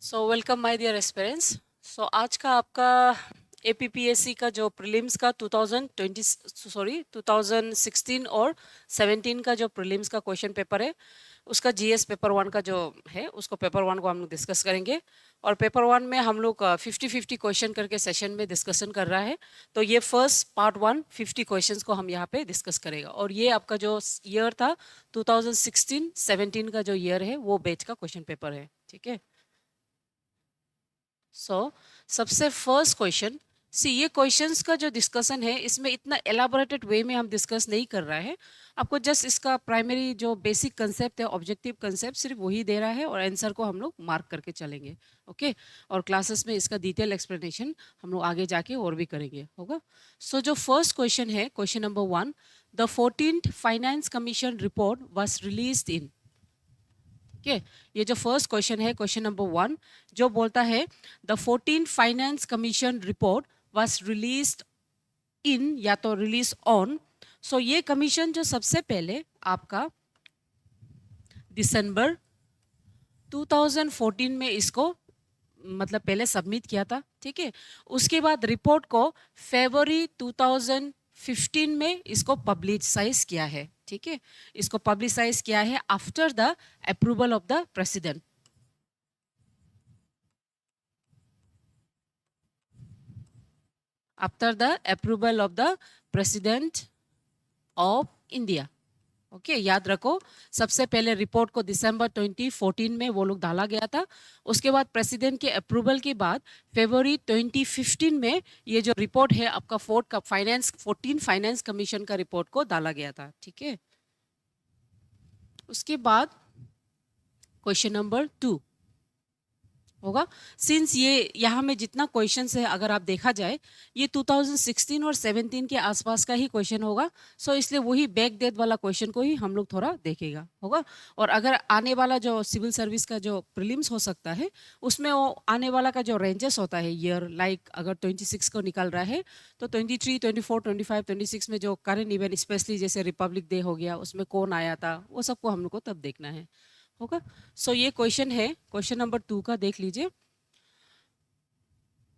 So welcome my dear aspirants. So आज का आपका एपीपीएससी का जो प्रीलिम्स का 2016 और 17 का जो प्रीलिम्स का क्वेश्चन पेपर है उसका जीएस पेपर वन का जो है उसको पेपर वन को हम लोग डिस्कस करेंगे। और पेपर वन में हम लोग 50-50 क्वेश्चन करके सेशन में डिस्कशन कर रहा है। तो ये फर्स्ट पार्ट वन 50 क्वेश्चंस को हम यहाँ पे डिस्कस करेगा। और ये आपका जो ईयर था 2016-17 का जो ईयर है वो बैच का क्वेश्चन पेपर है। ठीक है। सबसे फर्स्ट क्वेश्चन ये क्वेश्चंस का जो डिस्कशन है इसमें इतना एलाबोरेटेड वे में हम डिस्कस नहीं कर रहा है। आपको जस्ट इसका प्राइमरी जो बेसिक कंसेप्ट है, ऑब्जेक्टिव कंसेप्ट सिर्फ वही दे रहा है और आंसर को हम लोग मार्क करके चलेंगे। ओके। और क्लासेस में इसका डिटेल एक्सप्लेनेशन हम लोग आगे जाके और भी करेंगे, होगा। जो फर्स्ट क्वेश्चन है, question number 1, the 14th finance commission report was released in. Okay, ये जो फर्स्ट क्वेश्चन है, क्वेश्चन नंबर 1, जो बोलता है the 14th finance commission report was released in या तो रिलीज ऑन। ये कमीशन जो सबसे पहले आपका दिसंबर 2014 में इसको मतलब पहले सबमिट किया था। ठीक है। उसके बाद रिपोर्ट को फरवरी 2015 में इसको पब्लिसाइज किया है। ठीक है। इसको पब्लिसाइज किया है after the approval of the president. After the approval of the president of India. Okay, याद रखो, सबसे पहले रिपोर्ट को दिसंबर 2014 में वो लोग डाला गया था। उसके बाद प्रेसिडेंट के अप्रूवल के बाद फरवरी 2015 में ये जो रिपोर्ट है आपका 14 फाइनेंस कमीशन का रिपोर्ट को डाला गया था। ठीक है। उसके बाद क्वेश्चन नंबर 2 होगा। सिंस ये यहाँ में जितना क्वेश्चन है अगर आप देखा जाए ये 2016 और 17 के आसपास का ही क्वेश्चन होगा। इसलिए वही बैक डेट वाला क्वेश्चन को ही हम लोग थोड़ा देखेगा, होगा। और अगर आने वाला जो सिविल सर्विस का जो प्रीलिम्स हो सकता है उसमें वो आने वाला का जो रेंजेस होता है ईयर, लाइक अगर 26 को निकल रहा है तो 23, 24, 25, 26 में जो करंट इवेंट स्पेशली जैसे रिपब्लिक डे हो गया उसमें कौन आया था वो सबको हम लोग को तब देखना है, होगा। ये क्वेश्चन है, क्वेश्चन नंबर 2 का देख लीजिए।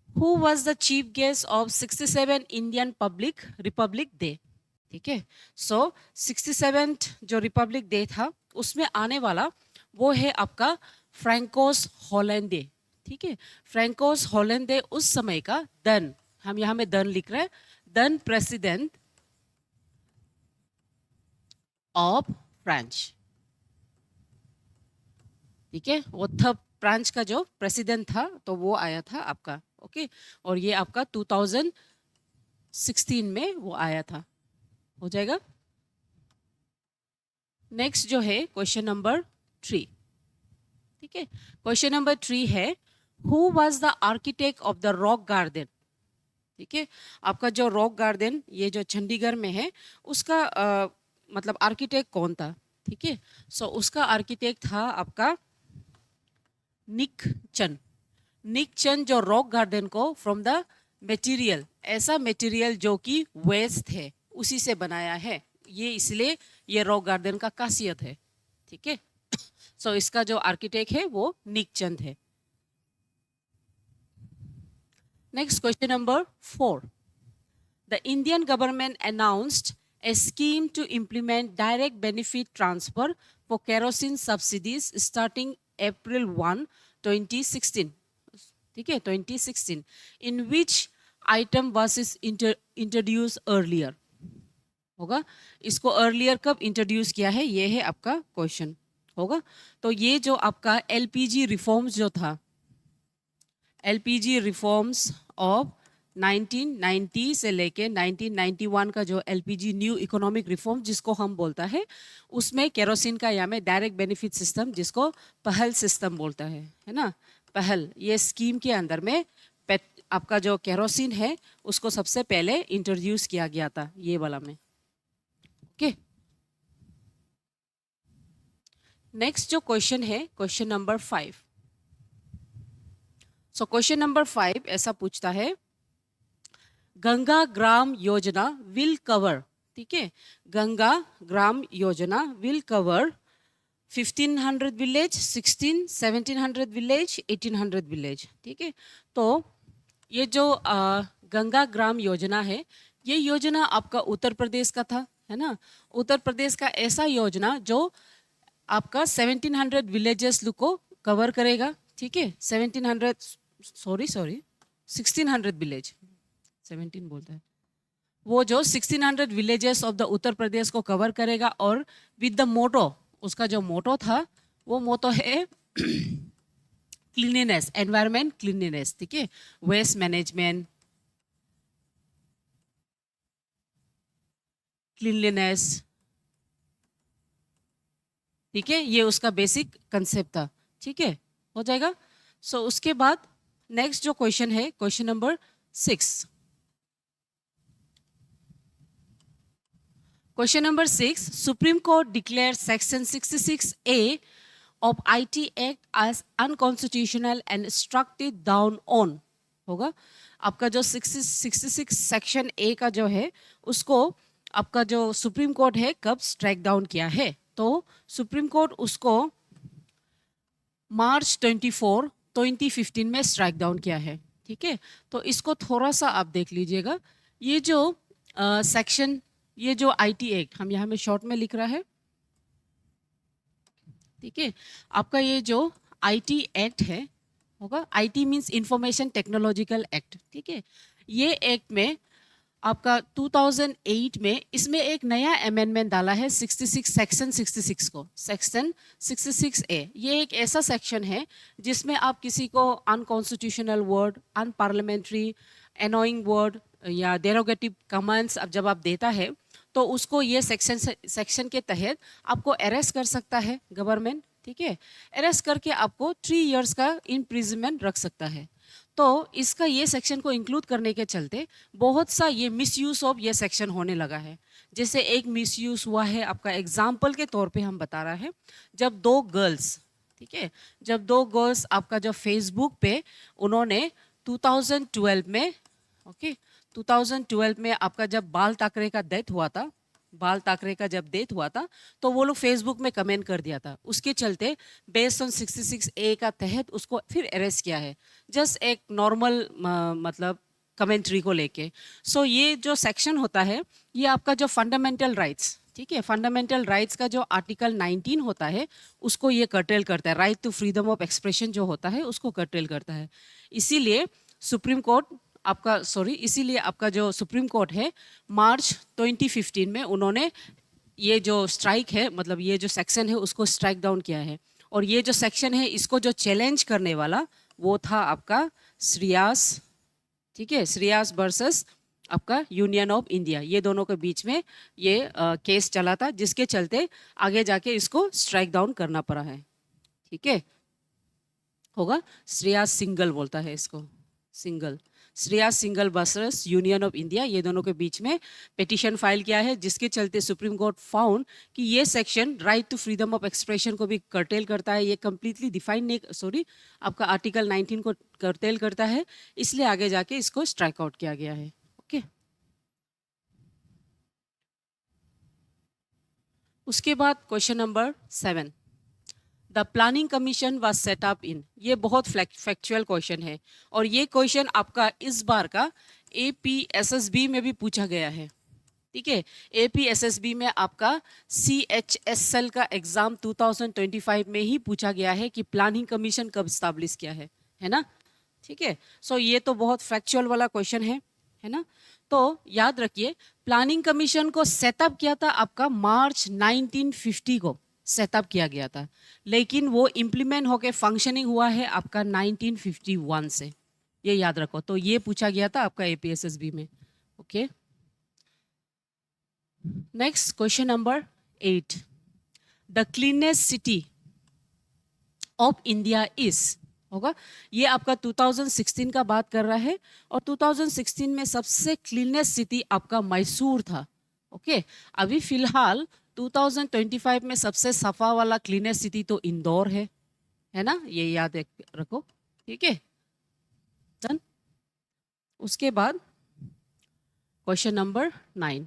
Who was the chief guest of 67 Indian Republic day. ठीक है। 67 जो रिपब्लिक डे था उसमें आने वाला वो है आपका फ्रैंकोस हॉलैंडे। ठीक है। फ्रैंकोस हॉलैंडे उस समय का दन, हम यहां में दन लिख रहे हैं, दन प्रेसिडेंट ऑफ फ्रांस। ठीक है। वो थर्ड फ्रांस का जो प्रेसिडेंट था तो वो आया था आपका। ओके। और ये आपका 2016 में वो आया था, हो जाएगा। नेक्स्ट जो है क्वेश्चन नंबर 3। ठीक है। क्वेश्चन नंबर 3 है who was the architect of the rock garden. ठीक है। आपका जो रॉक गार्डन ये जो चंडीगढ़ में है उसका मतलब आर्किटेक्ट कौन था। ठीक है। उसका आर्किटेक्ट था आपका निक चंद जो रॉक गार्डन को फ्रॉम द मटेरियल, ऐसा मटेरियल जो कि वेस्ट है उसी से बनाया है, ये इसलिए ये रॉक गार्डन का खासियत है। ठीक है। इसका जो आर्किटेक्ट है वो निक चंद है। Next question number 4। The Indian government announced a scheme to implement direct benefit transfer for kerosene subsidies starting April 1, 2016. ठीक है, 2016, in which item was introduced earlier, होगा। इसको earlier कब इंट्रोड्यूस किया है, ये है आपका क्वेश्चन, होगा। तो ये जो आपका एलपीजी रिफॉर्म्स जो था, एलपीजी रिफॉर्म्स ऑफ 1990 से लेके 1991 का जो एलपीजी न्यू इकोनॉमिक रिफॉर्म जिसको हम बोलता है, उसमें केरोसिन का या में डायरेक्ट बेनिफिट सिस्टम जिसको पहल सिस्टम बोलता है ना, पहल, ये स्कीम के अंदर में आपका जो केरोसिन है उसको सबसे पहले इंट्रोड्यूस किया गया था ये वाला में। ओके। नेक्स्ट जो क्वेश्चन है क्वेश्चन नंबर 5। क्वेश्चन नंबर 5 ऐसा पूछता है गंगा ग्राम योजना विल कवर। ठीक है। Ganga Gram Yojana will cover 1500 village, 16, 1700 village, 1800 village, ठीक है। तो ये जो गंगा ग्राम योजना है, ये योजना आपका उत्तर प्रदेश का था, है ना। उत्तर प्रदेश का ऐसा योजना जो आपका 1700 विलेजेस को कवर करेगा, ठीक है। 1700, सॉरी 1600 विलेज, 17 बोलता है, वो जो 1600 villages of the Uttar Pradesh को कवर करेगा। और विद द मोटो, उसका जो मोटो था वो मोटो है क्लीनिनेस, एनवायरमेंट क्लीनिनेस, ठीक है। वेस्ट मैनेजमेंट, क्लीनलीनेस, ठीक है। ये उसका बेसिक कंसेप्ट था, ठीक है, हो जाएगा। सो उसके बाद नेक्स्ट जो क्वेश्चन है, question number 6। Question number 6, Supreme Court declared Section 66A of IT Act as unconstitutional and struck it down on, होगा आपका जो 66 सेक्शन ए का जो है उसको आपका जो सुप्रीम कोर्ट है कब स्ट्राइक डाउन किया है। तो सुप्रीम कोर्ट उसको मार्च 24, 2015 में स्ट्राइक डाउन किया है, ठीक है। तो इसको थोड़ा सा आप देख लीजिएगा। ये जो सेक्शन, ये जो आईटी एक्ट, हम यहाँ में शॉर्ट में लिख रहा है, ठीक है। आपका ये जो आईटी एक्ट है होगा, IT means information technological act, ठीक है। ये एक्ट में आपका 2008 में इसमें एक नया अमेंडमेंट डाला है 66 सेक्शन 66 को, सेक्शन 66A। ये एक ऐसा सेक्शन है जिसमें आप किसी को unconstitutional word, unparliamentary, annoying word या डेरोगेटिव कमेंट्स अब जब आप देता है तो उसको ये सेक्शन के तहत आपको अरेस्ट कर सकता है गवर्नमेंट, ठीक है। अरेस्ट करके आपको 3 इयर्स का इम्प्रिजनमेंट रख सकता है। तो इसका ये सेक्शन को इंक्लूड करने के चलते बहुत सा ये मिसयूज ऑफ ये सेक्शन होने लगा है। जैसे एक मिसयूज हुआ है आपका, एग्जाम्पल के तौर पे हम बता रहा है, जब 2 गर्ल्स, ठीक है, जब 2 गर्ल्स आपका जो फेसबुक पे उन्होंने 2012 में, ओके, 2012 में आपका जब बाल ठाकरे का डेथ हुआ था, बाल ठाकरे का जब डेथ हुआ था तो वो लोग फेसबुक में कमेंट कर दिया था। उसके चलते बेस्ड ऑन 66A का तहत उसको फिर अरेस्ट किया है, जस्ट एक नॉर्मल मतलब कमेंट्री को लेके। सो ये जो सेक्शन होता है ये आपका जो फंडामेंटल राइट्स, ठीक है, फंडामेंटल राइट्स का जो आर्टिकल 19 होता है उसको ये कर्टेल करता है। Right to freedom of expression जो होता है उसको कर्टेल करता है। इसीलिए सुप्रीम कोर्ट आपका, सॉरी, इसीलिए आपका जो सुप्रीम कोर्ट है मार्च 2015 में उन्होंने ये जो स्ट्राइक है, मतलब ये जो सेक्शन है उसको स्ट्राइक डाउन किया है। और ये जो सेक्शन है इसको जो चैलेंज करने वाला वो था आपका श्रेयास, ठीक है, श्रेयास वर्सेस आपका यूनियन ऑफ इंडिया, ये दोनों के बीच में ये केस चला था, जिसके चलते आगे जाके इसको स्ट्राइक डाउन करना पड़ा है, ठीक है, होगा। श्रेयास सिंगल बोलता है इसको, Singhal, Shreya Singhal versus union of India, ये दोनों के बीच में पिटीशन फाइल किया है, जिसके चलते सुप्रीम कोर्ट फाउंड कि ये section right to freedom of expression को भी कर्टेल करता है। ये कंप्लीटली डिफाइन नहीं, सॉरी, आपका आर्टिकल 19 को कर्टेल करता है, इसलिए आगे जाके इसको स्ट्राइक आउट किया गया है, ओके। उसके बाद question number 7, the planning commission was set up in, ये बहुत फैक्चुअल क्वेश्चन है और ये क्वेश्चन आपका इस बार का एपीएसएसबी में भी पूछा गया है, ठीक है। एपीएसएसबी में आपका सीएचएसएल का एग्जाम 2025 में ही पूछा गया है कि प्लानिंग कमीशन कब स्टैब्लिश किया है ना, ठीक है। सो ये तो बहुत फैक्चुअल वाला क्वेश्चन है ना। तो याद रखिए प्लानिंग कमीशन को सेटअप किया था आपका मार्च 1950 को सेटअप किया गया था, लेकिन वो इम्प्लीमेंट होके फंक्शनिंग हुआ है आपका 1951 से, ये याद रखो। तो ये पूछा गया था आपका एपीएसएसबी में, okay. Next question number 8, the cleanest city of India is, होगा, ये आपका 2016 का बात कर रहा है और 2016 में सबसे क्लीनेस्ट सिटी आपका मैसूर था, ओके। अभी फिलहाल 2025 में सबसे सफा वाला क्लीनेस्ट सिटी तो इंदौर है ना, ये याद रखो, ठीक है, डन। उसके बाद question number 9,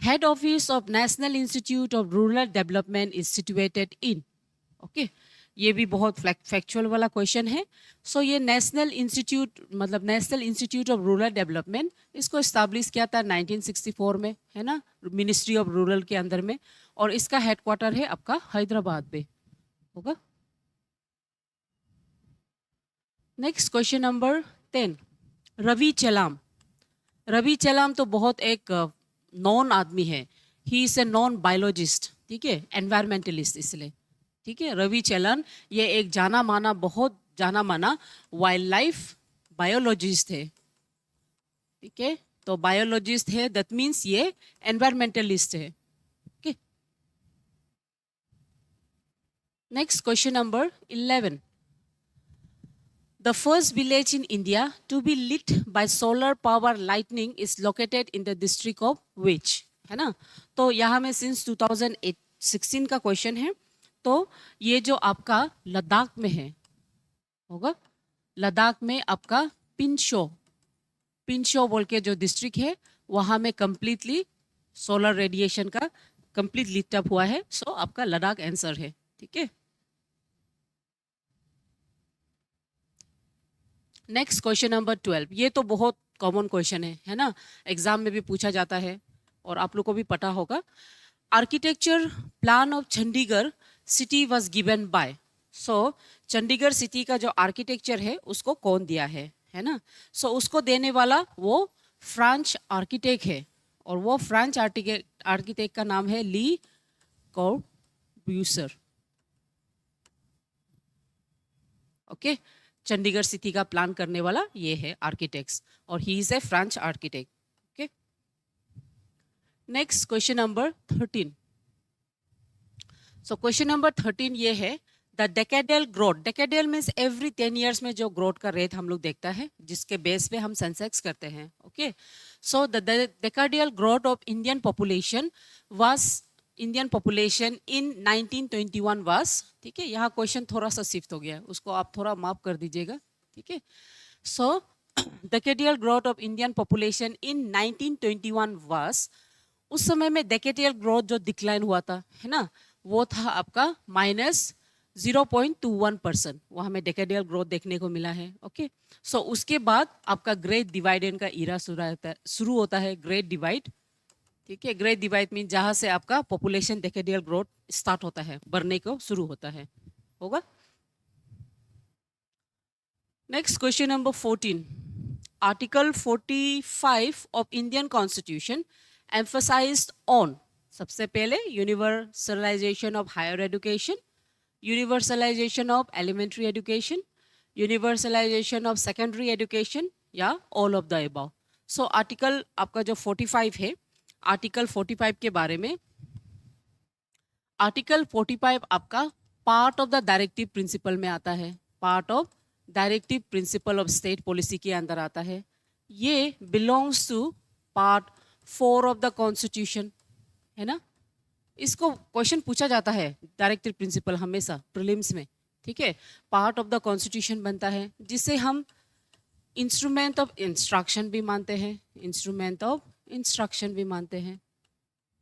head office of national institute of rural development is situated in, okay, ये भी बहुत फैक्चुअल वाला क्वेश्चन है। सो ये नेशनल इंस्टीट्यूट मतलब national institute of rural development, इसको इस्टाब्लिश किया था 1964 में, है ना, मिनिस्ट्री ऑफ रूरल के अंदर में, और इसका हेडक्वार्टर है आपका हैदराबाद में होगा। Next question number 10, Ravi Chalam. Ravi Chalam तो बहुत एक नॉन आदमी है, he is a known biologist, ठीक है, एनवायरमेंटलिस्ट इसलिए, ठीक है। रवि चलन ये एक जाना माना, बहुत जाना माना वाइल्ड लाइफ बायोलॉजिस्ट है, ठीक है। तो बायोलॉजिस्ट है, दैट मीन्स ये एनवायरमेंटलिस्ट है, okay. Next question number 11, the first village in India to be lit by solar power lightning is located in the district of which, है ना। तो यहाँ में सिंस 2016 का क्वेश्चन है, तो ये जो आपका लद्दाख में है होगा, लद्दाख में आपका पिंशो बोल के जो डिस्ट्रिक्ट है, वहाँ में कंप्लीटली सोलर रेडिएशन का कंप्लीट लिट अप हुआ है। सो आपका लद्दाख आंसर है, ठीक है। नेक्स्ट क्वेश्चन नंबर 12, ये तो बहुत कॉमन क्वेश्चन है ना, एग्जाम में भी पूछा जाता है और आप लोग को भी पता होगा। Architecture plan of Chandigarh city was given by, so Chandigarh city का जो आर्किटेक्चर है उसको कौन दिया है ना। सो उसको देने वाला वो फ्रेंच आर्किटेक्ट है, और वो फ्रेंच आर्किटेक्ट का नाम है ली कॉर्ब्यूसर, ओके। चंडीगढ़ सिटी का प्लान करने वाला ये है आर्किटेक्ट्स, और he is a French architect, okay. Next question number 13, so question number 13 ये है, the decadal growth, decadal means every 10 years में जो ग्रोथ का रेट हम लोग देखता है, जिसके बेस पे हम सेंसेक्स करते हैं, okay. So the decadal growth of Indian population in 1921 was, ठीक है। यहाँ क्वेश्चन थोड़ा सा शिफ्ट हो गया, उसको आप थोड़ा माफ कर दीजिएगा, ठीक है। So decadal growth of Indian population in 1921 was, उस समय में डेकेडियल ग्रोथ जो डिक्लाइन हुआ था, है ना, वो था आपका -0.21%, वो हमें डेकेडियल ग्रोथ देखने को मिला है, ओके। सो उसके बाद आपका ग्रेट डिवाइडेड का इरा शुरू होता है, ग्रेट डिवाइड, ठीक है। ग्रेट डिवाइड मीन जहां से आपका पॉपुलेशन डेकेडियल ग्रोथ स्टार्ट होता है, बढ़ने को शुरू होता है होगा। Next question number 14, article 45 of Indian constitution emphasised on, सबसे पहले universalisation of higher education, universalisation of elementary education, universalisation of secondary education, या all of the above. So article आपका जो 45 है, आर्टिकल 45 के बारे में, आर्टिकल 45 आपका part of the directive principle में आता है, part of directive principle of state policy के अंदर आता है। ये belongs to part 4 of the constitution, है ना। इसको क्वेश्चन पूछा जाता है डायरेक्टिव प्रिंसिपल हमेशा प्रीलिम्स में, ठीक है। पार्ट ऑफ द कॉन्स्टिट्यूशन बनता है, जिसे हम इंस्ट्रूमेंट ऑफ इंस्ट्रक्शन भी मानते हैं, इंस्ट्रूमेंट ऑफ इंस्ट्रक्शन भी मानते हैं,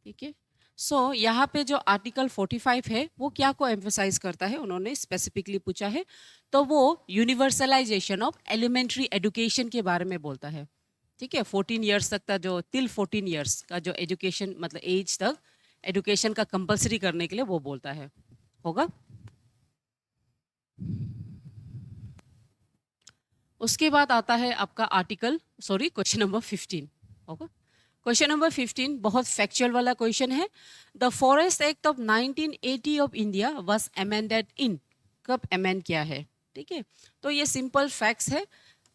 ठीक है। सो यहाँ पे जो आर्टिकल 45 है वो क्या को एम्फसाइज करता है, उन्होंने स्पेसिफिकली पूछा है, तो वो यूनिवर्सलाइजेशन ऑफ एलिमेंट्री एजुकेशन के बारे में बोलता है, ठीक है। 14 ईयर्स तक का जो टिल 14 ईयर्स का जो एजुकेशन मतलब एज तक एजुकेशन का कंपलसरी करने के लिए वो बोलता है होगा। उसके बाद आता है आपका क्वेश्चन नंबर 15 होगा। क्वेश्चन नंबर 15 बहुत फैक्चुअल वाला क्वेश्चन है, the forest act of 1980 of India was amended in, कब अमेंड किया है, ठीक है। तो ये सिंपल फैक्ट्स है,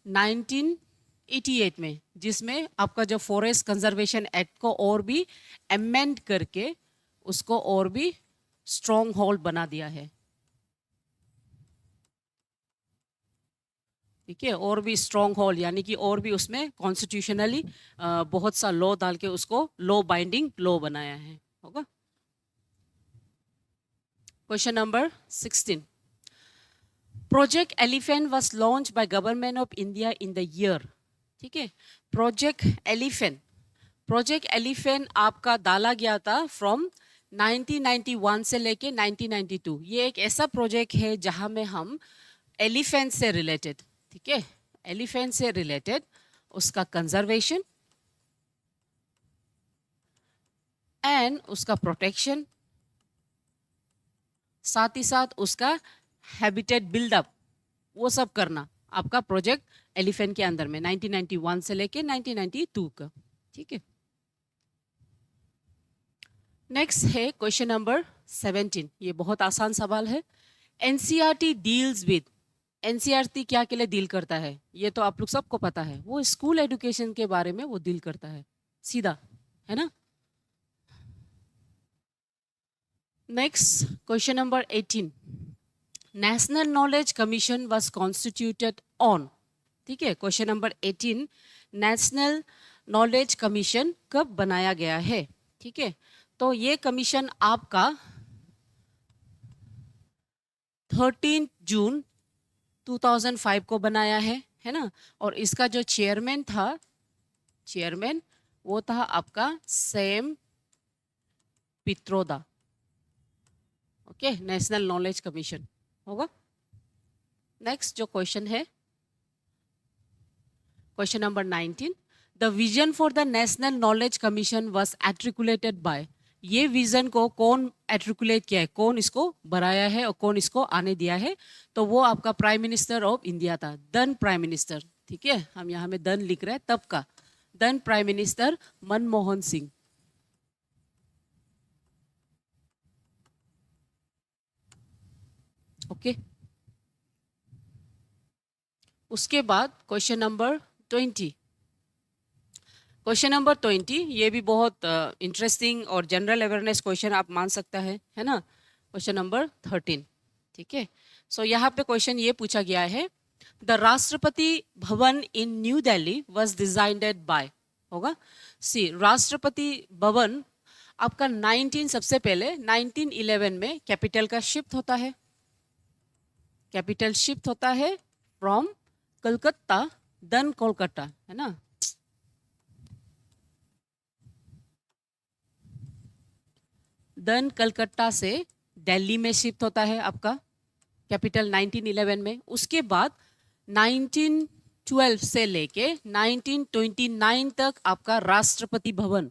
1988 में, जिसमें आपका जो फॉरेस्ट कंजर्वेशन एक्ट को और भी अमेंड करके उसको और भी स्ट्रॉन्ग होल्ड बना दिया है, ठीक है। और भी स्ट्रॉन्ग होल्ड यानी कि और भी उसमें कॉन्स्टिट्यूशनली बहुत सा लॉ डाल के उसको लॉ बाइंडिंग लॉ बनाया है होगा। Question number 16, project elephant was launch by government of India in the year, ठीक है। प्रोजेक्ट एलिफेंट, प्रोजेक्ट एलिफेंट आपका डाला गया था फ्रॉम 1991 से लेके 1992। ये एक ऐसा प्रोजेक्ट है जहां में हम एलिफेंट से रिलेटेड, ठीक है, एलिफेंट से रिलेटेड उसका कंजर्वेशन एंड उसका प्रोटेक्शन, साथ ही साथ उसका हैबिटेट बिल्डअप, वो सब करना आपका प्रोजेक्ट एलिफेंट के अंदर में 1991 से लेके 1992 का, ठीक है। नेक्स्ट है क्वेश्चन नंबर 17। ये बहुत आसान सवाल है। एनसीईआरटी डील्स विद, एनसीईआरटी क्या के लिए डील करता है, ये तो आप लोग सबको पता है, वो स्कूल एजुकेशन के बारे में वो डील करता है, सीधा, है ना। Next question number 18। National knowledge commission was constituted on, ठीक है, question number 18, national knowledge commission कब बनाया गया है, ठीक है। तो ये कमीशन आपका 13 जून 2005 को बनाया है ना। और इसका जो चेयरमैन था, चेयरमैन वो था आपका Sam Pitroda, okay, national knowledge commission होगा। नेक्स्ट जो क्वेश्चन है, question number 19, the vision for the national knowledge commission was articulated by, ये विजन को कौन आर्टिकुलेट किया है, कौन इसको बनाया है और कौन इसको आने दिया है, तो वो आपका प्राइम मिनिस्टर ऑफ इंडिया था, दन प्राइम मिनिस्टर, ठीक है, हम यहाँ में दन लिख रहे हैं तब का, then prime minister Manmohan Singh, okay. उसके बाद क्वेश्चन नंबर 20, क्वेश्चन नंबर 20, ये भी बहुत इंटरेस्टिंग और जनरल अवेयरनेस क्वेश्चन आप मान सकता है ना। क्वेश्चन नंबर 13, ठीक है। सो यहाँ पे क्वेश्चन ये पूछा गया है, the Rashtrapati Bhavan in New Delhi was designed by, होगा सी, राष्ट्रपति भवन आपका 19 सबसे पहले 1911 में कैपिटल का शिफ्ट होता है, कैपिटल शिफ्ट होता है फ्रॉम कलकत्ता, देन कोलकाता, है ना। देन कलकत्ता से दिल्ली में शिफ्ट होता है आपका कैपिटल 1911 में। उसके बाद 1912 से लेके 1929 तक आपका राष्ट्रपति भवन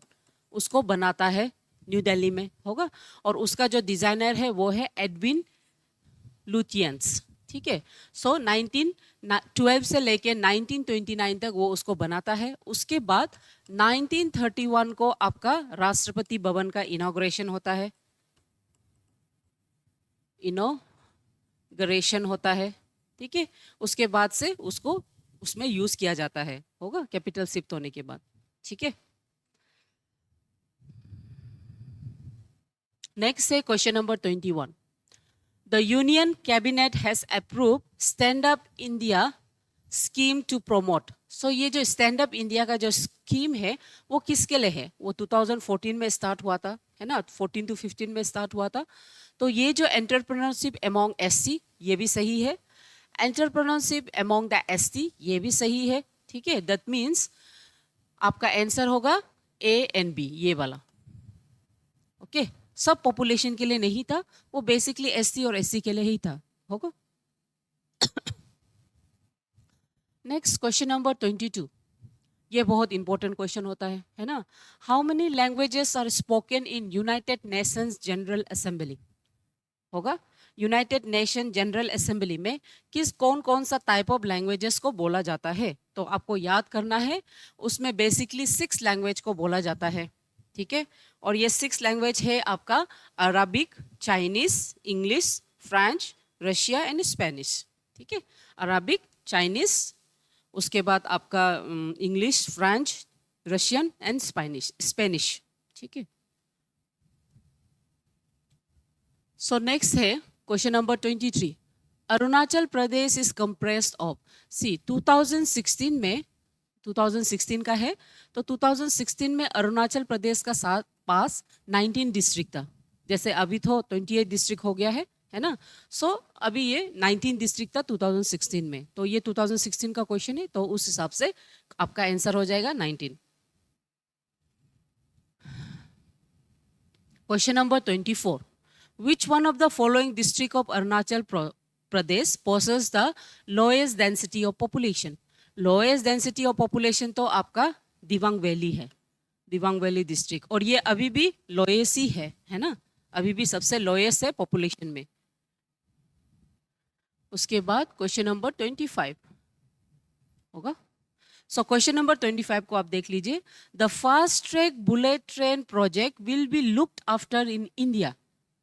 उसको बनाता है न्यू दिल्ली में, होगा। और उसका जो डिजाइनर है वो है एडविन लुटियंस, ठीक है। सो 1912 से लेके 1929 तक वो उसको बनाता है। उसके बाद 1931 को आपका राष्ट्रपति भवन का इनॉग्रेशन होता है, इनॉग्रेशन होता है, ठीक है। उसके बाद से उसको उसमें यूज किया जाता है, होगा, कैपिटल शिफ्ट होने के बाद, ठीक है। नेक्स्ट है question number 21, the union cabinet has approve stand up India scheme to promote. So ये जो स्टैंड अप इंडिया का जो स्कीम है वो किसके लिए है, वो 2014 में स्टार्ट हुआ था, है ना, 14 to 15 में स्टार्ट हुआ था। तो ये जो एंटरप्रेन्योरशिप अमॉन्ग एससी, ये भी सही है, एंटरप्रेन्योरशिप अमॉन्ग द एसटी, ये भी सही है, ठीक है। दैट मीन्स आपका आंसर होगा ए एंड बी, ये वाला, ओके। सब पॉपुलेशन के लिए नहीं था, वो बेसिकली एससी और एससी के लिए ही था, होगा। नेक्स्ट क्वेश्चन नंबर 22, ये बहुत इंपॉर्टेंट क्वेश्चन होता है ना। How many languages are spoken in United Nations General Assembly, होगा। यूनाइटेड नेशन जनरल असेंबली में किस कौन कौन सा टाइप ऑफ लैंग्वेजेस को बोला जाता है, तो आपको याद करना है। उसमें बेसिकली 6 लैंग्वेज को बोला जाता है, ठीक है। और ये 6 लैंग्वेज है आपका Arabic, Chinese, English, French, Russia and Spanish, ठीक है। अरबिक, चाइनीज, उसके बाद आपका English, French, Russian and Spanish, ठीक है। सो नेक्स्ट है question number 23, Arunachal Pradesh is compressed of, C 2016 में, 2016 का है, तो 2016 में अरुणाचल प्रदेश का साथ पास 19 डिस्ट्रिक्ट था, जैसे अभी तो 28 डिस्ट्रिक्ट हो गया है ना। सो अभी ये 19 डिस्ट्रिक्ट था 2016 में, तो ये 2016 का क्वेश्चन है, तो उस हिसाब से आपका आंसर हो जाएगा 19। Question number 24. Which one of the following district of Arunachal Pradesh possesses the lowest density of population? Lowest density of population तो आपका दिबांग वैली है, दिबांग वैली डिस्ट्रिक्ट, और ये अभी भी लोएस्ट ही है ना, अभी भी सबसे लोएस्ट है पॉपुलेशन में। उसके बाद क्वेश्चन नंबर 25 होगा। सो क्वेश्चन नंबर 25 को आप देख लीजिए। The fast track bullet train project will be looked after in India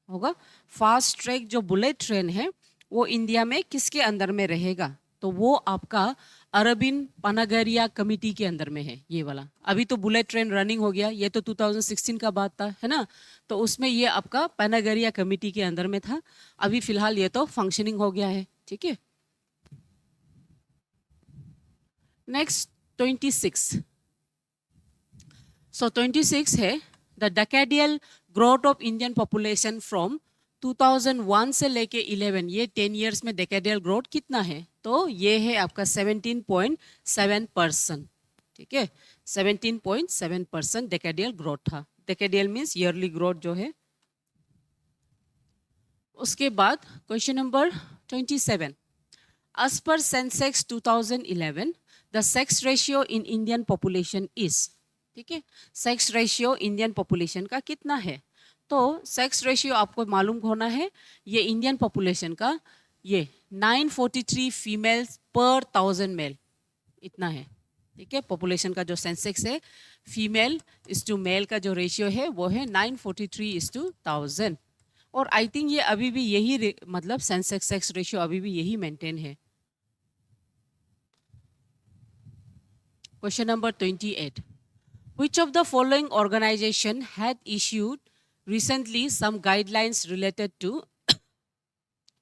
होगा। फास्ट ट्रैक जो बुलेट ट्रेन है वो इंडिया में किसके अंदर में रहेगा? तो वो आपका अरबिंद पनागरिया कमिटी के अंदर में है ये वाला। अभी तो बुलेट ट्रेन रनिंग हो गया, ये तो 2016 का बात था, है ना, तो उसमें ये आपका पनागरिया कमिटी के अंदर में था। अभी फिलहाल ये तो फंक्शनिंग हो गया है, ठीक है। नेक्स्ट 26। सो 26 है the decadal growth of Indian population from 2001 से लेके 11, ये 10 इयर्स में डेकेडियल ग्रोथ कितना है? तो ये है आपका 17.7%, ठीक है, 17.7% डेकेडियल ग्रोथ था। डेकेडियल मीन्स ईयरली ग्रोथ जो है। उसके बाद question number 27। As per census 2011 the sex ratio in Indian population is, ठीक है, सेक्स रेशियो इंडियन पॉपुलेशन का कितना है? तो सेक्स रेशियो आपको मालूम होना है, ये इंडियन पॉपुलेशन का ये 943 फीमेल्स पर 1000 मेल इतना है, ठीक है। पॉपुलेशन का जो सेंसेक्स है फीमेल इस टू मेल का जो रेशियो है वो है 943:1000, और आई थिंक ये अभी भी यही मतलब सेंसेक्स सेक्स रेशियो अभी भी यही मेंटेन है। Question number 28। Which of the following organization had issued recently some guidelines related to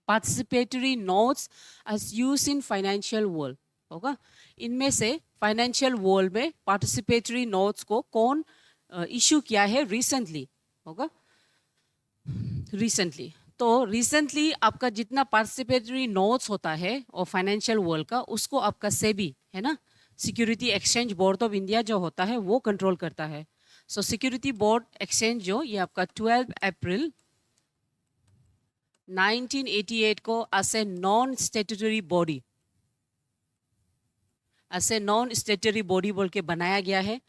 participatory notes as used in financial world? होगा, इनमें से फाइनेंशियल वर्ल्ड में पार्टिसिपेटरी नोट्स को कौन इशू किया है रिसेंटली? होगा रिसेंटली। तो रिसेंटली आपका जितना पार्टिसिपेटरी नोट्स होता है और फाइनेंशियल वर्ल्ड का, उसको आपका सेबी है ना, security exchange board of India जो होता है वो कंट्रोल करता है। सो सिक्योरिटी बोर्ड एक्सचेंज जो ये आपका 12 अप्रैल 1988 को as a non statutory body, as a non statutory body बोल के बनाया गया है।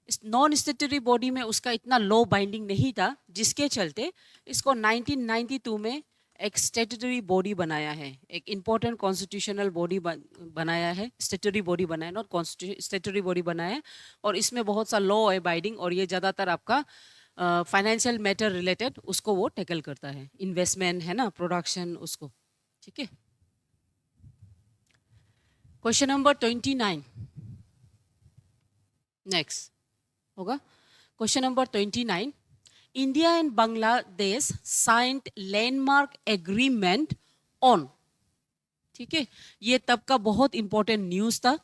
इस नॉन स्टेटरी बॉडी में उसका इतना लो बाइंडिंग नहीं था, जिसके चलते इसको 1992 में एक स्टेटरी बॉडी बनाया है, एक इम्पोर्टेंट कॉन्स्टिट्यूशनल बॉडी बनाया है, स्टेटरी बॉडी बनाया, नॉट कॉन्स्टिट्यूशन, स्टेटरी बॉडी बनाया है। और इसमें बहुत सा लॉ है बाइंडिंग, और ये ज़्यादातर आपका फाइनेंशियल मैटर रिलेटेड उसको वो टैकल करता है, इन्वेस्टमेंट है ना, प्रोडक्शन उसको, ठीक है। क्वेश्चन नंबर 29 नेक्स्ट होगा। Question number 29। India and Bangladesh signed landmark agreement on, ठीक है, ये तब का बहुत इंपॉर्टेंट न्यूज़ था,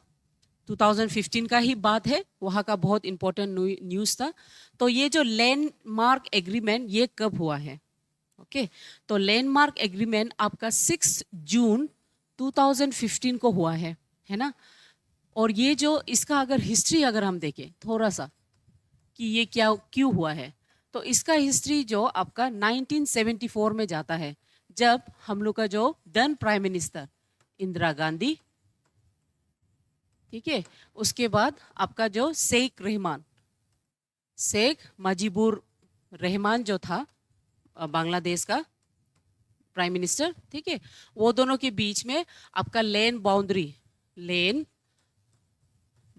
2015 का ही बात है, वहाँ का बहुत इंपॉर्टेंट न्यूज़ था। तो ये जो लैंडमार्क एग्रीमेंट ये कब हुआ है? ओके, तो लैंडमार्क एग्रीमेंट आपका 6 जून 2015 को हुआ है ना। और ये जो इसका अगर हिस्ट्री अगर हम देखें थोड़ा सा कि ये क्या क्यों हुआ है, तो इसका हिस्ट्री जो आपका 1974 में जाता है, जब हम लोग का जो then prime minister Indira Gandhi, ठीक है, उसके बाद आपका जो शेख मुजीबुर रहमान जो था बांग्लादेश का प्राइम मिनिस्टर, ठीक है, वो दोनों के बीच में आपका लैंड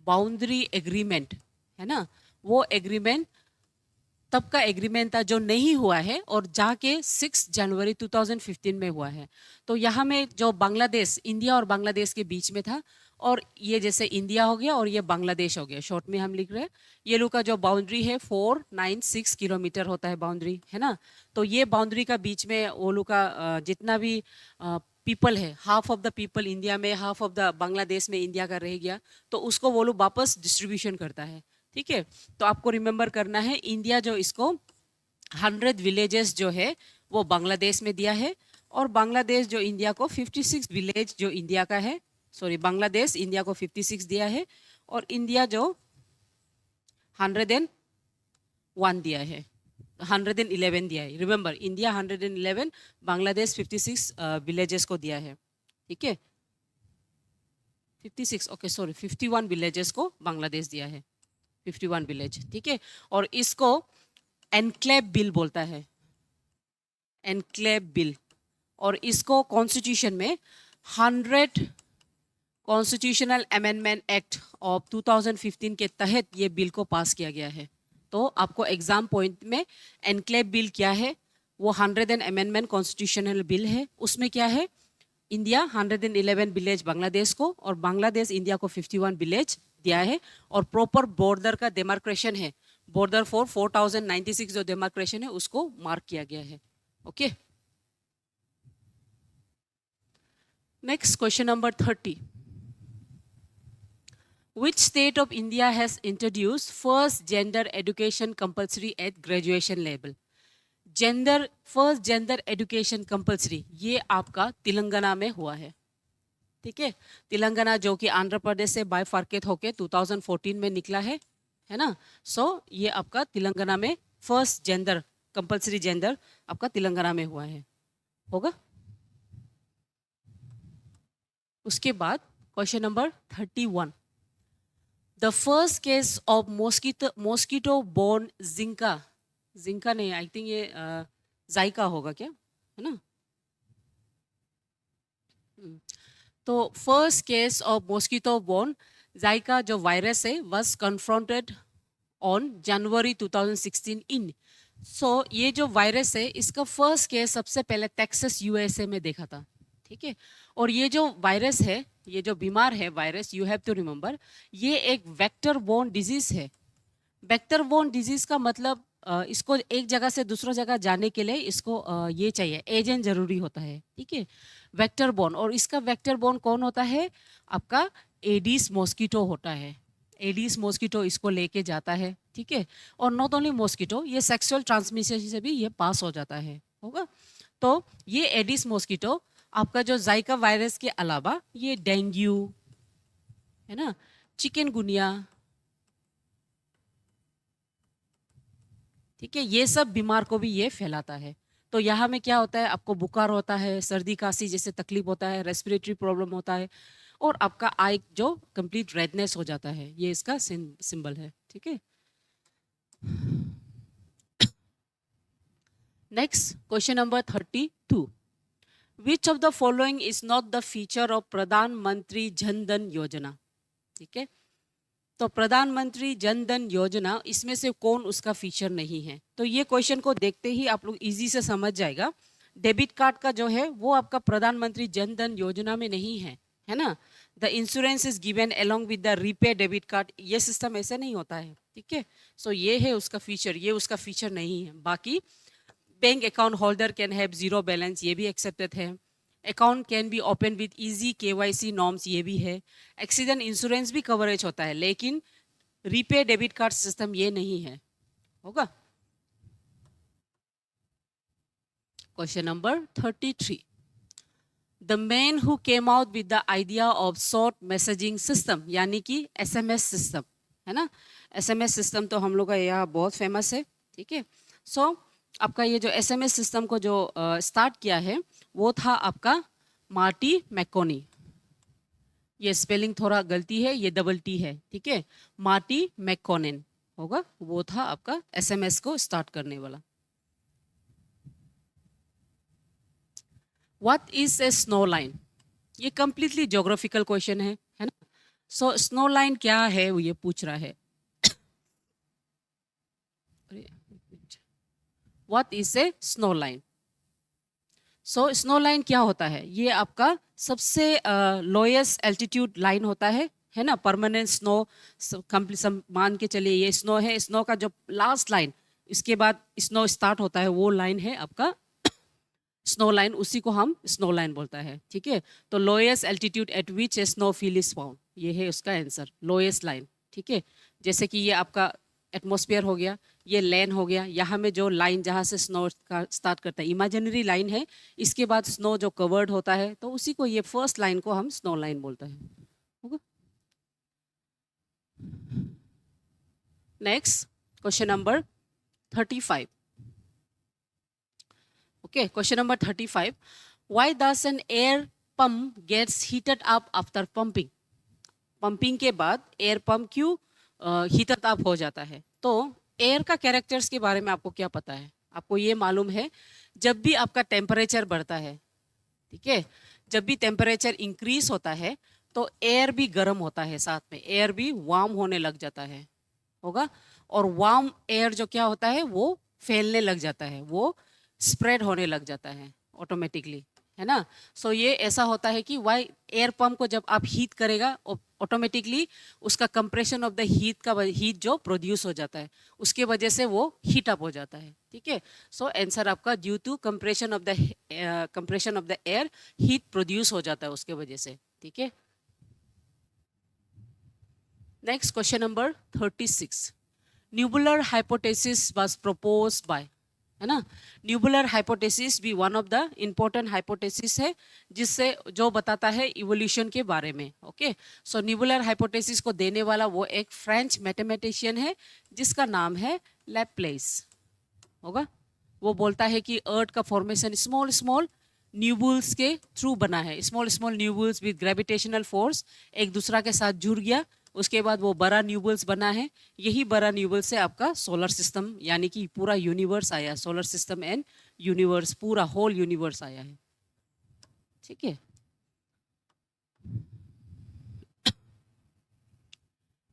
बाउंड्री एग्रीमेंट है ना, वो एग्रीमेंट तब का एग्रीमेंट था जो नहीं हुआ है, और जाके 6 जनवरी 2015 में हुआ है। तो यहाँ में जो बांग्लादेश, इंडिया और बांग्लादेश के बीच में था, और ये जैसे इंडिया हो गया और ये बांग्लादेश हो गया, शॉर्ट में हम लिख रहे हैं। ये लोग का जो बाउंड्री है 496 किलोमीटर होता है बाउंड्री, है ना। तो ये बाउंड्री का बीच में वो लोग का जितना भी पीपल है, half of the people India में, हाफ ऑफ द बांग्लादेश में इंडिया का रह गया, तो उसको वो लोग वापस डिस्ट्रीब्यूशन करता है, ठीक है। तो आपको रिमेंबर करना है, इंडिया जो इसको 100 विलेजेस जो है वो बांग्लादेश में दिया है, और बांग्लादेश जो इंडिया को 56 विलेज जो इंडिया का है, सॉरी, बांग्लादेश इंडिया को 56 दिया है, और इंडिया जो 101 दिया है, 111 दिया है। रिमेंबर, इंडिया 111, बांग्लादेश 56 विलेजेस को दिया है, ठीक है। 56, ओके सॉरी, 51 विलेजेस को बांग्लादेश दिया है, 51 विलेज, ठीक है। और इसको एनक्लेव बिल बोलता है, एनक्लेव बिल। और इसको कॉन्स्टिट्यूशन में 100 कॉन्स्टिट्यूशनल अमेंडमेंट एक्ट ऑफ 2015 के तहत ये बिल को पास किया गया है। तो आपको एग्जाम पॉइंट में एनक्लेव बिल क्या है, वो 100 अमेंडमेंट कॉन्स्टिट्यूशनल बिल है। उसमें क्या है, इंडिया 111 विलेज बांग्लादेश को, और बांग्लादेश इंडिया को 51 विलेज दिया है। और प्रॉपर बॉर्डर का डेमार्केशन है, बॉर्डर फॉर 4096 जो डेमार्केशन है उसको मार्क किया गया है, okay. Next question number 30। Which state of India has introduced first gender education compulsory at graduation level? First gender education compulsory ये आपका तेलंगाना में हुआ है, ठीक है। तेलंगाना जो कि आंध्र प्रदेश से बाइफार्केट होके 2014 में निकला है ना। सो ये आपका तेलंगाना में फर्स्ट जेंडर कंपल्सरी जेंडर आपका तेलंगाना में हुआ है, होगा। उसके बाद question number 31। The first case of mosquito borne जिंका नहीं, आई थिंक ये जाइका होगा क्या, है ना। तो first case of mosquito borne Zika virus वायरस है was confronted on January 2016 in. So ये जो वायरस है इसका फर्स्ट केस सबसे पहले टेक्सास यूएसए में देखा था, ठीक है। और ये जो वायरस है, ये जो बीमार है virus, you have to remember, ये एक वेक्टर बोर्न डिजीज है। वेक्टर बोर्न डिजीज का मतलब इसको एक जगह से दूसरा जगह जाने के लिए इसको ये चाहिए, एजेंट जरूरी होता है, ठीक है। वेक्टर बोर्न, और इसका वेक्टर बोर्न कौन होता है, आपका एडिस मॉस्किटो होता है। एडिस मॉस्किटो इसको लेके जाता है, ठीक है। और नॉट ओनली मॉस्किटो, ये सेक्सुअल ट्रांसमिशन से भी ये पास हो जाता है, होगा। तो ये एडिस मॉस्किटो आपका जो जाइका वायरस के अलावा ये डेंगू, है ना, चिकनगुनिया, ठीक है, ये सब बीमार को भी ये फैलाता है। तो यहाँ में क्या होता है, आपको बुखार होता है, सर्दी खांसी जैसे तकलीफ होता है, रेस्पिरेटरी प्रॉब्लम होता है, और आपका आई जो कंप्लीट रेडनेस हो जाता है, ये इसका सिंबल है, ठीक है। Next question number 32। Which of the following is not the feature of प्रधानमंत्री जन धन योजना, ठीक है। तो प्रधानमंत्री जन धन योजना, इसमें से कौन उसका फीचर नहीं है। तो ये क्वेश्चन को देखते ही आप लोग इजी से समझ जाएगा। डेबिट कार्ड का जो है वो आपका प्रधानमंत्री जन धन योजना में नहीं है ना। The insurance is given along with the repay debit card, ये सिस्टम ऐसे नहीं होता है, ठीक है। सो ये है उसका फीचर, ये उसका फीचर नहीं है। बाकी bank account holder can have zero balance, ये भी एक्सेप्टेड है। Account can be open with easy KYC norms, ये भी है। एक्सीडेंट इंश्योरेंस भी कवरेज होता है, लेकिन रीपे डेबिट कार्ड सिस्टम ये नहीं है, होगा। Question number 33। The man who came out with the idea of short messaging system, यानी कि एसएमएस सिस्टम, है ना। एसएमएस सिस्टम तो हम लोग का यहाँ बहुत फेमस है, ठीक है। सो आपका ये जो एसएमएस सिस्टम को जो स्टार्ट किया है वो था आपका मार्टी मैकोनी। ये स्पेलिंग थोड़ा गलती है, ये डबल टी है, ठीक है। मार्टी मैकोनेन होगा, वो था आपका एसएमएस को स्टार्ट करने वाला। What is a snow line, ये कंप्लीटली ज्योग्राफिकल क्वेश्चन है ना। सो स्नो लाइन क्या है वो ये पूछ रहा है। What is a snow line. So snow line क्या होता है, ये आपका सबसे लोएस्ट एल्टीट्यूड लाइन होता है ना। परमानेंट स्नो मान के चलिए ये स्नो है, स्नो का जो लास्ट लाइन इसके बाद स्नो स्टार्ट होता है वो लाइन है आपका स्नो लाइन, उसी को हम स्नो लाइन बोलता है, ठीक है। तो lowest altitude eight which A snow feel is found, ये है उसका आंसर, लोएस्ट लाइन, ठीक है। जैसे कि ये आपका एटमॉस्फेयर हो गया, ये लैंड हो गया, यहाँ में जो लाइन जहाँ से स्नो का स्टार्ट करता है इमेजिनरी लाइन है, इसके बाद स्नो जो कवर्ड होता है तो उसी को ये फर्स्ट लाइन को हम स्नो लाइन बोलते हैं, होगा। Next question number 35। Okay, question number 35. Why does an air pump gets heated up after pumping? Pumping के बाद एयर पंप क्यों हीटर अप हो जाता है? तो एयर का कैरेक्टर्स के बारे में आपको क्या पता है? आपको ये मालूम है, जब भी आपका टेम्परेचर बढ़ता है, ठीक है, जब भी टेम्परेचर इंक्रीज होता है तो एयर भी गर्म होता है, साथ में एयर भी वार्म होने लग जाता है, होगा। और वार्म एयर जो क्या होता है वो फैलने लग जाता है, वो स्प्रेड होने लग जाता है ऑटोमेटिकली, है ना। सो ये ऐसा होता है कि वाई एयर पंप को जब आप हीट करेगा ऑटोमेटिकली उसका कंप्रेशन ऑफ द हीट का हीट जो प्रोड्यूस हो जाता है उसके वजह से वो हीट अप हो जाता है, ठीक है। सो आंसर आपका due to compression of the air heat produce हो जाता है उसके वजह से, ठीक है। Next question number 36. Nebular hypothesis was proposed by, है ना। न्यूबुलर हाइपोथेसिस भी one of the important hypothesis है जिससे जो बताता है इवोल्यूशन के बारे में। ओके, सो न्यूबुलर हाइपोथेसिस को देने वाला वो एक फ्रेंच मैथमेटिशियन है जिसका नाम है लैप्लेस, होगा। वो बोलता है कि अर्थ का फॉर्मेशन स्मॉल स्मॉल न्यूबुल्स के थ्रू बना है, small small nebulas with gravitational force एक दूसरा के साथ जुड़ गया, उसके बाद वो बड़ा न्यूबल्स बना है। यही बड़ा न्यूबल से आपका सोलर सिस्टम यानी कि पूरा यूनिवर्स आया, सोलर सिस्टम एंड यूनिवर्स, पूरा होल यूनिवर्स आया है, ठीक है।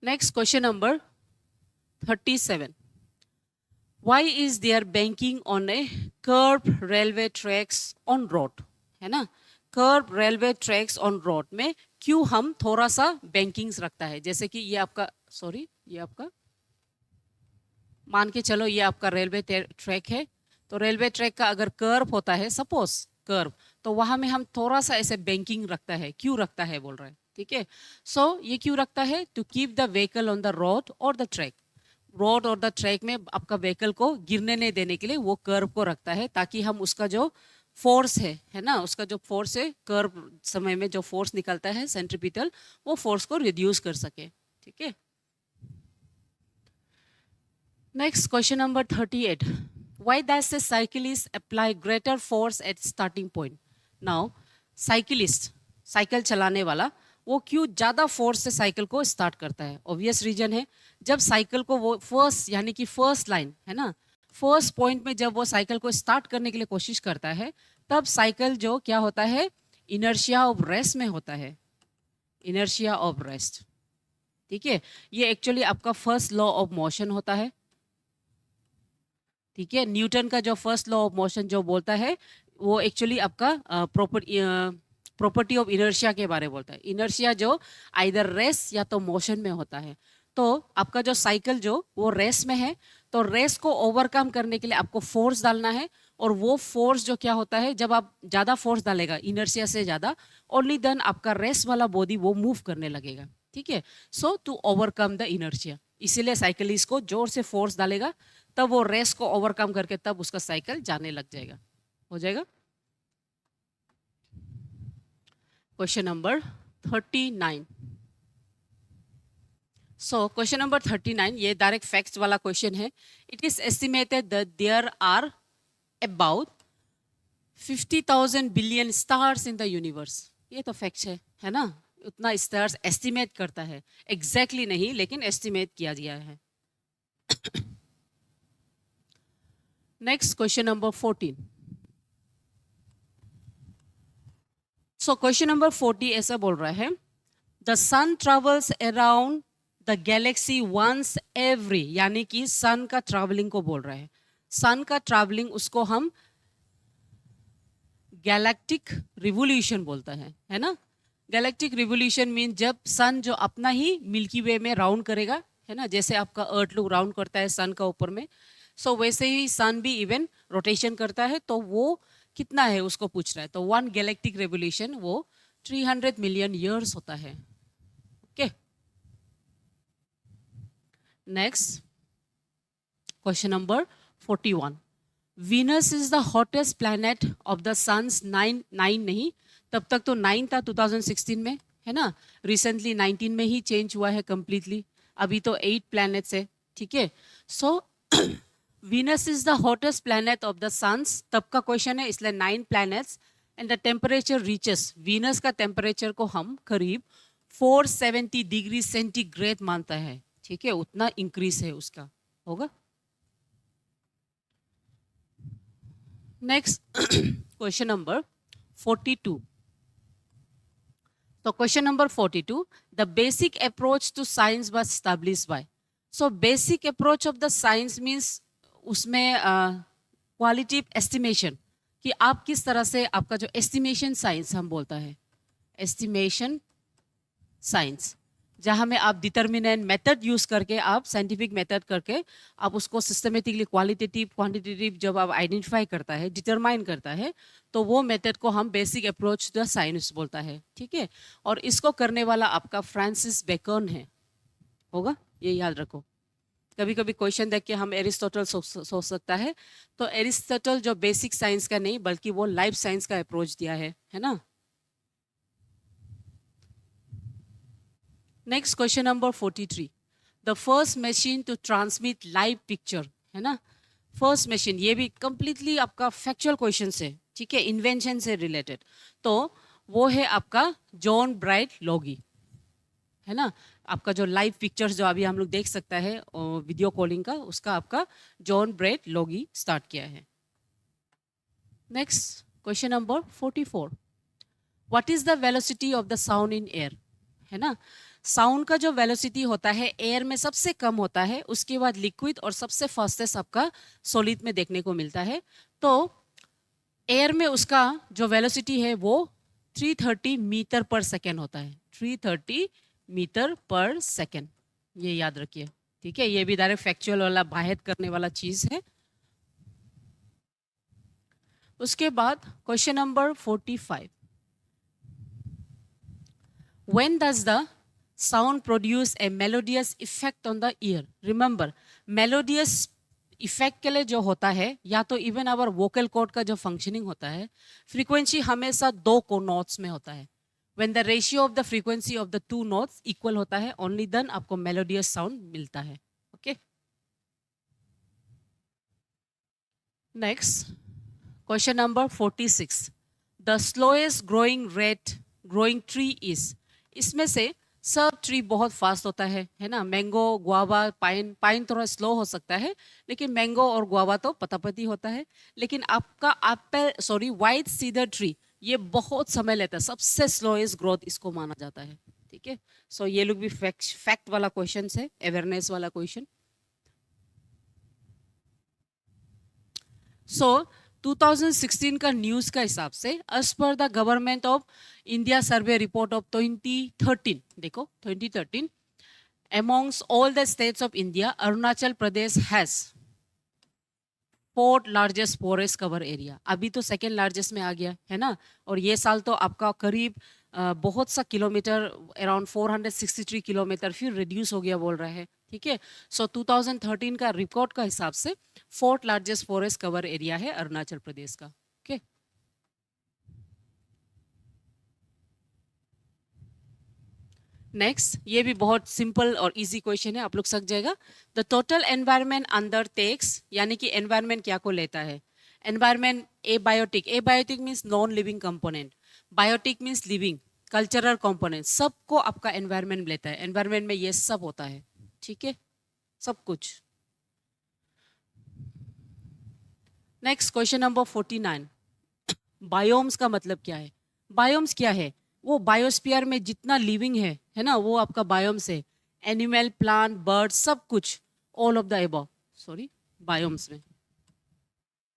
Next question number 37. Why is there banking on a curved railway tracks on road, है ना। Curve railway tracks on road में क्यों हम थोड़ा सा बैंकिंग्स रखता है? जैसे कि ये आपका ये आपका मान के चलो ये आपका रेलवे ट्रैक है, तो रेलवे ट्रैक का अगर कर्व होता है, सपोज कर्व, तो वहां में हम थोड़ा सा ऐसे बैंकिंग रखता है। क्यों रखता है बोल रहे हैं, ठीक है। सो ये क्यों रखता है? To keep the vehicle on the road और द ट्रैक, रोड और द ट्रैक में आपका व्हीकल को गिरने नहीं देने के लिए वो कर्व को रखता है, ताकि हम उसका जो फोर्स है ना, उसका जो फोर्स है कर्व समय में जो फोर्स निकलता है सेंट्रीपिटल, वो फोर्स को रिड्यूस कर सके, ठीक है। Next question number 38. Why does a cyclist apply greater force at starting point? Now, cyclist, cycle चलाने वाला, वो क्यों ज़्यादा फोर्स से साइकिल को स्टार्ट करता है? ऑब्वियस रीजन है, जब साइकिल को वो फर्स्ट यानी कि फर्स्ट लाइन है ना, फर्स्ट पॉइंट में जब वो साइकिल को स्टार्ट करने के लिए कोशिश करता है, तब साइकिल जो क्या होता है, इनर्शिया ऑफ रेस्ट में होता है, इनर्शिया ऑफ रेस्ट, ठीक है। ये एक्चुअली आपका फर्स्ट लॉ ऑफ मोशन होता है, ठीक है। न्यूटन का जो फर्स्ट लॉ ऑफ मोशन जो बोलता है वो एक्चुअली आपका प्रॉपर्टी ऑफ इनर्शिया के बारे में बोलता है। इनर्शिया जो आइदर रेस्ट या तो मोशन में होता है। तो आपका जो साइकिल जो वो रेस्ट में है, तो रेस्ट को ओवरकम करने के लिए आपको फोर्स डालना है, और वो फोर्स जो क्या होता है, जब आप ज़्यादा फोर्स डालेगा इनर्शिया से ज़्यादा, ओनली देन आपका रेस्ट वाला बॉडी वो मूव करने लगेगा, ठीक है। सो टू ओवरकम द इनर्शिया, इसीलिए साइकिलिस्ट को जोर से फोर्स डालेगा, तब वो रेस्ट को ओवरकम करके तब उसका साइकिल जाने लग जाएगा, हो जाएगा। Question number 39. So question number 39 ये डायरेक्ट फैक्ट्स वाला क्वेश्चन है. It is estimated that there are about 50,000 billion stars in the universe. ये तो फैक्ट है ना. उतना स्टार्स एस्टिमेट करता है, एग्जैक्टली नहीं लेकिन एस्टिमेट किया गया है. Next question number 14. So question number 40 ऐसा बोल रहा है, the sun travels around the galaxy once every, यानी कि सन का ट्रैवलिंग को बोल रहा है. सन का ट्रैवलिंग उसको हम गैलेक्टिक रिवोल्यूशन बोलता है ना. गैलेक्टिक रिवोल्यूशन मीन जब सन जो अपना ही मिल्की वे में राउंड करेगा, है ना, जैसे आपका अर्थ लुक राउंड करता है सन का ऊपर में, सो वैसे ही सन भी इवन रोटेशन करता है. तो वो कितना है उसको पूछ रहा है. तो वन गैलेक्टिक रेवोल्यूशन वो 300 मिलियन ईयर्स होता है. Okay, next question number 41. Venus is the hottest planet of the suns. Nine नहीं, तब तक तो 9 था 2016 में, है ना. रिसेंटली 19 में ही चेंज हुआ है कंप्लीटली. अभी तो 8 प्लैनेट्स है, ठीक है. So Venus is the hottest planet of the suns, तब का क्वेश्चन है, इसलिए 9 planets and the temperature reaches, Venus का टेम्परेचर को हम करीब 470 डिग्री सेंटीग्रेड मानता है, ठीक है, उतना इंक्रीज है उसका, होगा। Next question number 42. So question number 42, the basic approach to science was established by. So basic approach of the science means उसमें क्वालिटिव एस्टिमेशन, कि आप किस तरह से आपका जो एस्टिमेशन साइंस हम बोलता है, एस्टिमेशन साइंस, जहाँ में आप डिटर्मिनेंट मेथड यूज करके, आप साइंटिफिक मेथड करके आप उसको सिस्टमेटिकली क्वालिटेटिव क्वांटिटेटिव जब आप आइडेंटिफाई करता है, डिटरमाइन करता है, तो वो मेथड को हम बेसिक अप्रोच द साइंस बोलता है, ठीक है। और इसको करने वाला आपका फ्रांसिस बेकन है, होगा, ये याद रखो। कभी कभी क्वेश्चन देख के हम एरिस्टोटल सोच सकता है, तो एरिस्टोटल जो बेसिक साइंस का नहीं बल्कि वो लाइफ साइंस का अप्रोच दिया है ना। Next question number 43, the first machine to transmit live picture, है ना। फर्स्ट मशीन, ये भी कंप्लीटली आपका फैक्चुअल क्वेश्चन है, ठीक है, इन्वेंशन से रिलेटेड, तो वो है आपका जॉन ब्राइट लॉगी, है ना। आपका जो लाइव पिक्चर्स जो अभी हम लोग देख सकता है वीडियो कॉलिंग का, उसका आपका जॉन ब्राइट लॉगी स्टार्ट किया है। Next question number 44, what is the velocity of the sound in air, है ना। साउंड का जो वेलोसिटी होता है एयर में सबसे कम होता है, उसके बाद लिक्विड और सबसे फास्टेस्ट आपका सॉलिड में देखने को मिलता है। तो एयर में उसका जो वेलोसिटी है वो 330 मीटर पर सेकेंड होता है, 330 मीटर पर सेकेंड, ये याद रखिए, ठीक है। ये भी डायरेक्ट फैक्चुअल वाला बाहर करने वाला चीज है। उसके बाद question number 45, when does the sound produce a melodious effect on the ear? Remember, melodious effect के लिए जो होता है, या तो इवन आवर वोकल कॉर्ड का जो फंक्शनिंग होता है, फ्रीक्वेंसी हमेशा दो को नोट्स में होता है। When the ratio of the frequency of the two notes equal होता है, ओनली देन आपको मेलोडियस साउंड मिलता है, okay. Next question number 46, the slowest growing tree is, इसमें से सब ट्री बहुत फास्ट होता है ना। मैंगो, गुआवा, पाइन, पाइन थोड़ा स्लो हो सकता है, लेकिन मैंगो और गुआवा तो पतापति होता है। लेकिन आपका व्हाइट सीडर ट्री, ये बहुत समय लेता है, सबसे स्लोएस्ट ग्रोथ इसको माना जाता है, ठीक है। सो ये लोग भी फैक्ट वाला क्वेश्चन है, अवेयरनेस वाला क्वेश्चन। सो 2016 का न्यूज का हिसाब से, as per the government of India survey report of 2013, देखो 2013, amongst all the states of India, Arunachal Pradesh has 4th largest forest cover area, अभी तो सेकेंड लार्जेस्ट में आ गया है ना। और ये साल तो आपका करीब बहुत सा किलोमीटर, अराउंड 463 किलोमीटर फिर रिड्यूस हो गया बोल रहा है, ठीक है। सो 2013 का रिकॉर्ड का हिसाब से 4th largest forest cover area है अरुणाचल प्रदेश का, ओके। नेक्स्ट, ये भी बहुत सिंपल और इजी क्वेश्चन है, आप लोग समझ जाएगा। The total environment undertakes, यानी कि एनवायरमेंट क्या को लेता है, environment abiotic means non living component, biotic means living, cultural component, सबको आपका एनवायरमेंट लेता है। एनवायरमेंट में ये सब होता है, ठीक है, सब कुछ। नेक्स्ट क्वेश्चन नंबर 49, बायोम्स का मतलब क्या है। बायोम्स क्या है, वो बायोस्फीयर में जितना लिविंग है ना, वो आपका बायोम्स है। एनिमल, प्लांट, बर्ड, सब कुछ, all of the above, sorry, biomes में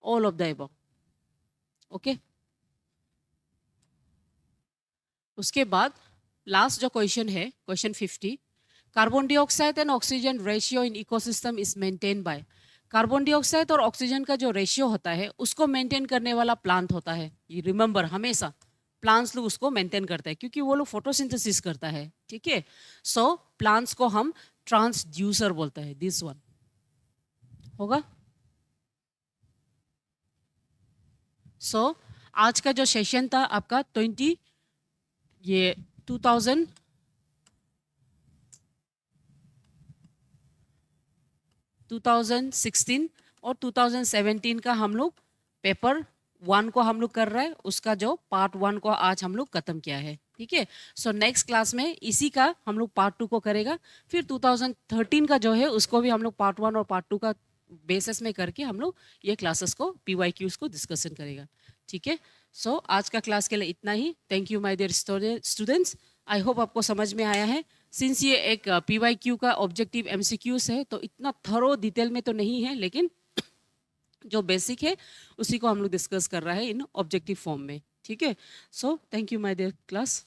all of the above, okay. उसके बाद लास्ट जो क्वेश्चन है, question 50, carbon dioxide and oxygen ratio in ecosystem is maintain by. Carbon dioxide और ऑक्सीजन का जो रेशियो होता है उसको मेंटेन करने वाला प्लांट होता है। ये रिमेंबर, हमेशा प्लांट्स लोग उसको मेंटेन करते हैं, क्योंकि वो लोग फोटोसिंथेसिस करता है, ठीक है। सो प्लांट्स को हम ट्रांसड्यूसर बोलते हैं, दिस वन होगा। सो आज का जो सेशन था आपका 2016 और 2017 का हम लोग पेपर 1 को हम लोग कर रहे हैं, उसका जो पार्ट 1 को आज हम लोग खत्म किया है, ठीक है। सो नेक्स्ट क्लास में इसी का हम लोग पार्ट 2 को करेगा, फिर 2013 का जो है उसको भी हम लोग पार्ट 1 और पार्ट 2 का बेसिस में करके हम लोग ये क्लासेस को PYQs को डिस्कशन करेगा, ठीक है। सो आज का क्लास के लिए इतना ही। Thank you my dear students. I hope आपको समझ में आया है। सिंस ये एक PYQ का ऑब्जेक्टिव MCQs है तो इतना थरो डिटेल में तो नहीं है, लेकिन जो बेसिक है उसी को हम लोग डिस्कस कर रहा है इन ऑब्जेक्टिव फॉर्म में, ठीक है। So thank you my dear class.